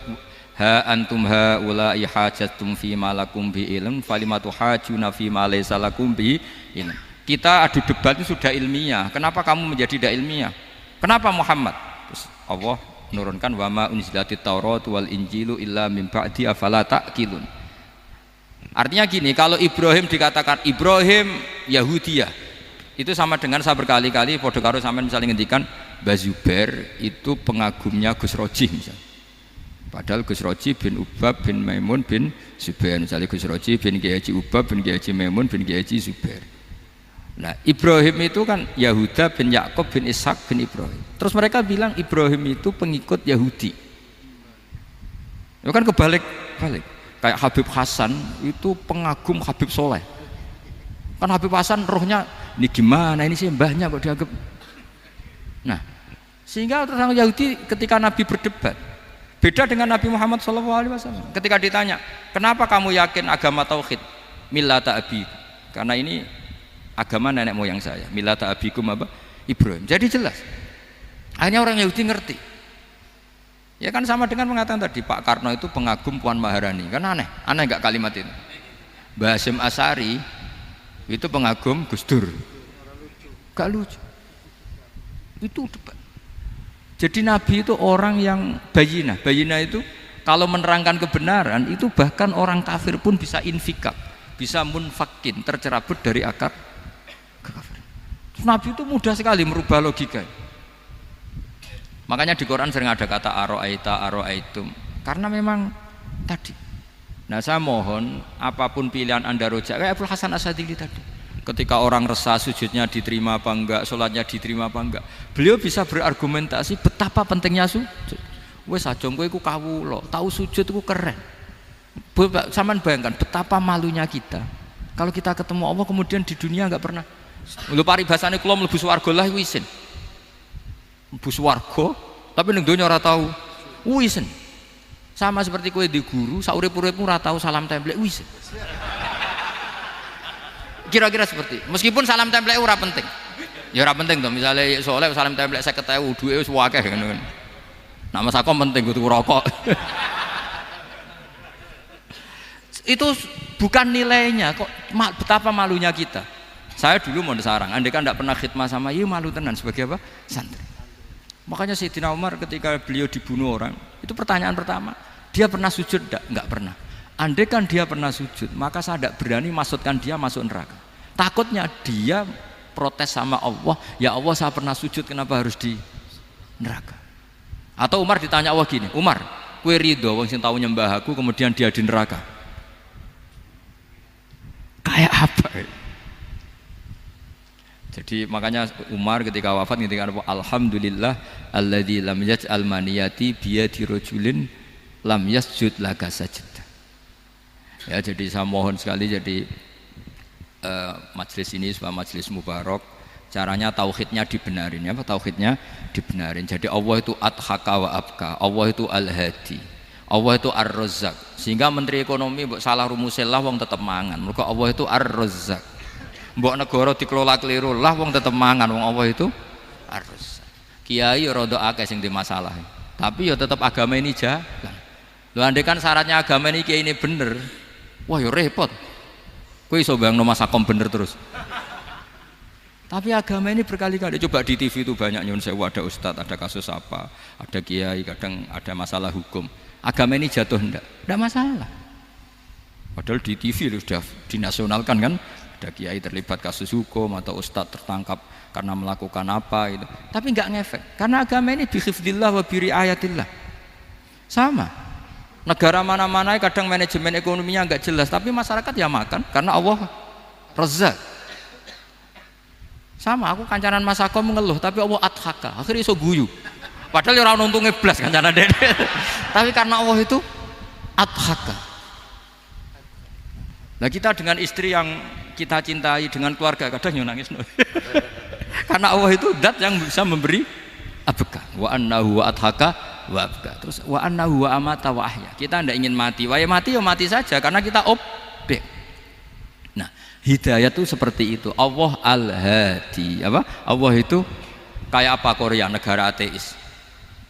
Ha antum haula'i hajatum fi ma lakum bi ilm falimatu hajuna fi ma laysa lakum bi ilm. Kita adu debat itu sudah ilmiah. Kenapa kamu menjadi tidak ilmiah? Kenapa Muhammad? Terus Allah menurunkan wa ma unzilatit Taurat wal Injilu illa min ba'di afala ta'qilun. Artinya gini, kalau Ibrahim dikatakan Ibrahim Yahudiyah, itu sama dengan saya berkali-kali podo karo sampean misalnya ngendikan Mbah Zubair itu pengagumnya Gus Roji misalnya. Padahal Gus Roji bin Ubab bin Maimun bin Zubair, misalnya Gus Roji bin Kiai Haji Ubab bin Kiai Haji Maimun bin Kiai Haji Zubair. Nah Ibrahim itu kan Yahuda bin Yakub bin Ishak bin Ibrahim. Terus mereka bilang Ibrahim itu pengikut Yahudi. Itu kan kebalik-balik. Kayak Habib Hasan itu pengagum Habib Soleh. Kan Habib Hasan rohnya ini gimana ini sih mbahnya kok dianggap. Nah sehingga orang Yahudi ketika Nabi berdebat beda dengan Nabi Muhammad SAW. Ketika ditanya, kenapa kamu yakin agama tauhid? Millata abi. Karena ini agama nenek moyang saya. Millata abikum apa? Ibrahim. Jadi jelas. Akhirnya orang Yahudi ngerti. Ya kan sama dengan mengatakan tadi Pak Karno itu pengagum Puan Maharani. Kan aneh nggak kalimat itu? Mbah Hasyim Asy'ari itu pengagum Gus Dur. Gak lucu. Itu debat. Jadi Nabi itu orang yang bayinah. Bayinah itu kalau menerangkan kebenaran itu bahkan orang kafir pun bisa infikak, bisa munfakin, tercerabut dari akar kekafiran. Nabi itu mudah sekali merubah logika. Makanya di Quran sering ada kata aro'aitum, karena memang tadi. Nah saya mohon apapun pilihan Anda rojak kayak Abdul Hasan Asy'adili tadi. Ketika orang resah sujudnya diterima apa enggak, sholatnya diterima apa enggak, beliau bisa berargumentasi betapa pentingnya sujud. Wes ajeng kowe iku kawula, tahu sujud iku keren. Saman bayangkan betapa malunya kita kalau kita ketemu Allah kemudian di dunia enggak pernah. Lho paribasane kula mlebu swarga lah iku isin. Mlebu swarga tapi ning donya ora tahu. Isin. Sama seperti kowe di guru, sak urip-uripmu ora tahu salam templek isin. Kira-kira seperti meskipun salam template ora penting ya ora penting toh, misalnya soleh salam template 50.000 duwe wis akeh ngono kan. Nah Mas Akom penting kudu rokok. Itu bukan nilainya kok, betapa malunya kita. Saya dulu mau sarang, andai kan tidak pernah khidmah sama iya malu tenan sebagai apa? Santri. Makanya Sayyidina Umar ketika beliau dibunuh orang, itu pertanyaan pertama, dia pernah sujud enggak pernah. Andai kan dia pernah sujud, maka saya tidak berani masukkan dia masuk neraka. Takutnya dia protes sama Allah, ya Allah saya pernah sujud, kenapa harus di neraka? Atau Umar ditanya Allah gini, Umar, kue ridho wong sing tahu nyembah aku kemudian dia di neraka? Kayak apa? Jadi makanya Umar ketika wafat ketika alhamdulillah alladzi lam yaj'al maniyati biyadi rajulin lam yasjud laka sajdah. Ya jadi saya mohon sekali jadi majelis ini sebuah majelis mubarak, caranya tauhidnya dibenarin ya, tauhidnya dibenarin. Jadi Allah itu adhaka wa abka, Allah itu al-hadi, Allah itu ar-razzaq. Sehingga menteri ekonomi mbok salah rumusé lah wong tetep mangan. Mergo Allah itu ar-razzaq. Mbok negara dikelola keliru lah wong tetep mangan, wong Allah itu ar-razzaq. Kiai rada akeh sing di masalah. Tapi ya tetep agama ini jalan. Lho andai kan syaratnya agama ini kiai ini bener, wah ya repot. Kowe iso bayangno Mas Akom bener terus. Tapi agama ini berkali-kali coba di TV itu banyak nyun sewu, ada ustadz, ada kasus apa, ada kiai, kadang ada masalah hukum. agama ini jatuh enggak masalah. Padahal di TV sudah dinasionalkan kan, ada kiai terlibat kasus hukum atau ustadz tertangkap karena melakukan apa itu. Tapi enggak ngefek, karena agama ini bihifdillah wa biriayatillah. Sama. Negara mana-mana kadang manajemen ekonominya enggak jelas, tapi masyarakat ya makan karena Allah rezak. Sama, aku kancanan Mas Ako mengeluh, tapi Allah adhaka, akhirnya iso guyu. Padahal orang untungnya blas kancanan dene. Tapi karena Allah itu adhaka. Nah kita dengan istri yang kita cintai, dengan keluarga kadang nangis. Karena Allah itu zat yang bisa memberi abka. Wa annahu wa adhaka wa abka. Terus wa annahu wa amata wa ahya. Kita tidak ingin mati. Wah ya mati saja karena kita objek. Nah, hidayah itu seperti itu. Allah al-hadi. Apa? Allah itu kayak apa Korea, negara ateis.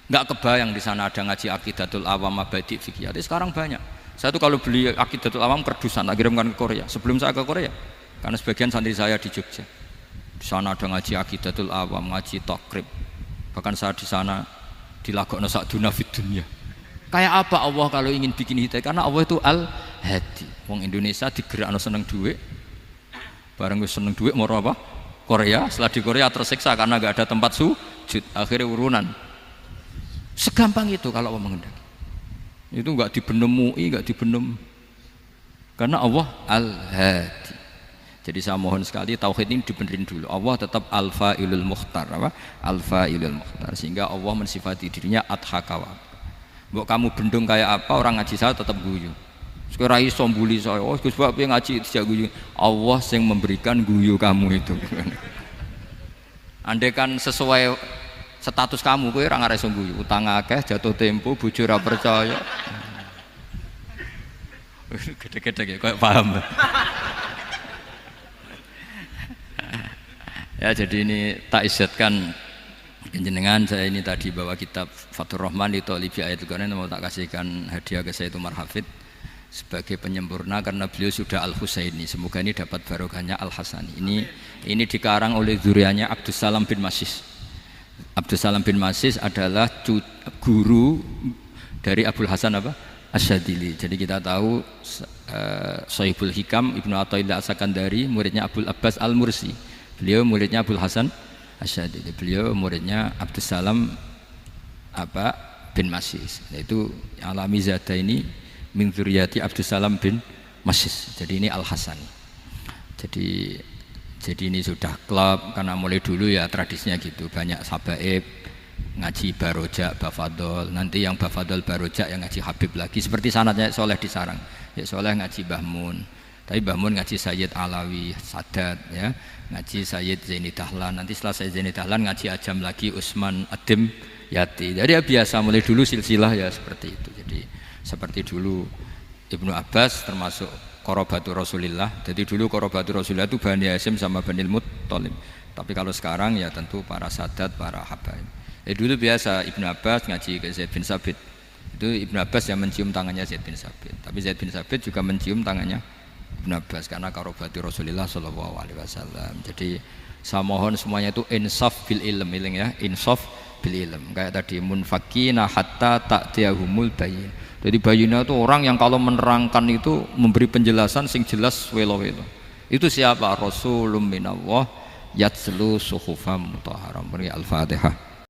Enggak kebayang di sana ada ngaji aqidatul awam mabadi fikih. Sekarang banyak. Saya tuh kalau beli aqidatul awam kerdusan tak kirimkan ke Korea. Sebelum saya ke Korea, karena sebagian santri saya di Jogja. Di sana ada ngaji aqidatul awam, ngaji takrib. Bahkan saya di sana dilagokno sakduna fid dunya. Kayak apa Allah kalau ingin bikin hidayah? Karena Allah itu al-hadi. Wong Indonesia digerakno seneng duit. Bareng wis seneng duit mau apa? Korea. Setelah di Korea tersiksa karena enggak ada tempat sujud. Akhirnya urunan. Segampang itu kalau Allah mengendaki. Itu enggak dibenem MUI, enggak dibenem, karena Allah al-hadi. Jadi saya mohon sekali tauhid ini dibenerin dulu. Allah tetap al-fa'ilul mukhtar, apa? Al-fa'ilul mukhtar, sehingga Allah mensifati dirinya adhaka. Mbok kamu bendung kayak apa, orang ngaji saya tetap guyu. Sekarang iso mbuli saya, oh Gus Bab ngaji tidak guyu. Allah yang memberikan guyu kamu itu. Andai kan sesuai status kamu, kowe ora ngarep guyu, utang akeh, jatuh tempo, bojo ora percaya. Gede-gede kayak paham. Ya jadi ini tak isyatkan jenengan, saya ini tadi bawa kitab Fathur Rahman di Thalibi Ayatul Quran, mau tak kasihkan hadiah ke Sayyid Umar Hafid sebagai penyempurna karena beliau sudah Al-Husaini. Semoga ini dapat barokahnya Al-Hasani. Ini dikarang oleh zurianya Abdus Salam bin Masis. Abdus Salam bin Masis adalah guru dari Abul Hasan apa? Asyadili. Jadi kita tahu Sohibul Hikam Ibnu Athaillah As-Sakandari muridnya Abul Abbas Al-Mursi. Beliau muridnya Abul Hasan Asyadili. Beliau muridnya Abdus Salam apa? Bin Masis. Yaitu Alami Zada ini min dzurriyyati Abdus Salam bin Masis. Jadi ini Al-Hasani. Jadi ini sudah klub karena mulai dulu ya tradisinya gitu, banyak sabaib ngaji barojak bafadol, nanti yang bafadol barojak yang ngaji Habib lagi, seperti sanadnya Soleh di Sarang. Ya Soleh ngaji Bahmun, tapi Bahmun ngaji Sayyid Alawi Sadat, ya ngaji Sayyid Zaini Dahlan, nanti setelah Sayyid Zaini Dahlan ngaji Ajam lagi Usman Adim Yati. Jadi ya biasa mulai dulu silsilah ya seperti itu. Jadi seperti dulu Ibnu Abbas termasuk Qorobatul Rasulillah. Jadi dulu Qorobatul Rasulillah itu Bani Hasyim sama Bani Muttalib. Tapi kalau sekarang ya tentu para sadat, para habaib. Dulu biasa Ibnu Abbas ngaji ke Zaid bin Sabit. Itu Ibnu Abbas yang mencium tangannya Zaid bin Sabit. Tapi Zaid bin Sabit juga mencium tangannya Ibnu Abbas karena Qorobatul Rasulillah Shallallahu Alaihi Wasallam. Jadi saya mohon semuanya itu insaf bil ilm, ya, insaf bil ilm. Kayak tadi munfakina hatta ta'tiyahumul bayin. Jadi bayina itu orang yang kalau menerangkan itu memberi penjelasan sing jelas welo-welo. Itu siapa? Rasulun minallah yatslu suhufam mutahharam. Al-Fatihah.